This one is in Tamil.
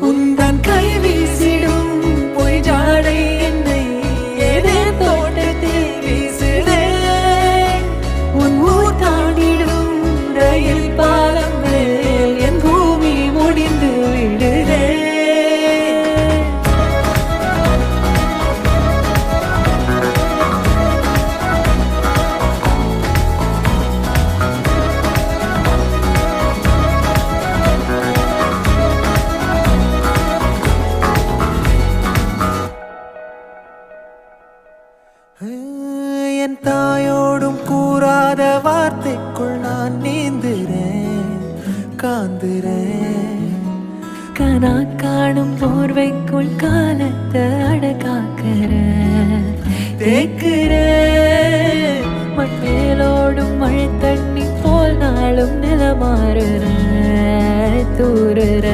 உந்தன் கை வீசிடும் பொய் ஜாடை என்னை ஏதே தோட்டத்தில் வீசுதே. உன் ஊர் தாண்டிடும் ரயில் பாலம் மேல் என் பூமி முடிந்து விடுதே. என் தாயோடும் கூறாத வார்த்தைக்குள் நான் நீந்துறேன், காந்துறேன். கனா காணும் போர்வைக்குள் காலத்தை அடக்காக்கிற தேக்குற. மண்ணேலோடும் மழை தண்ணி போல் நாளும் நிலமாறுற தூறுற.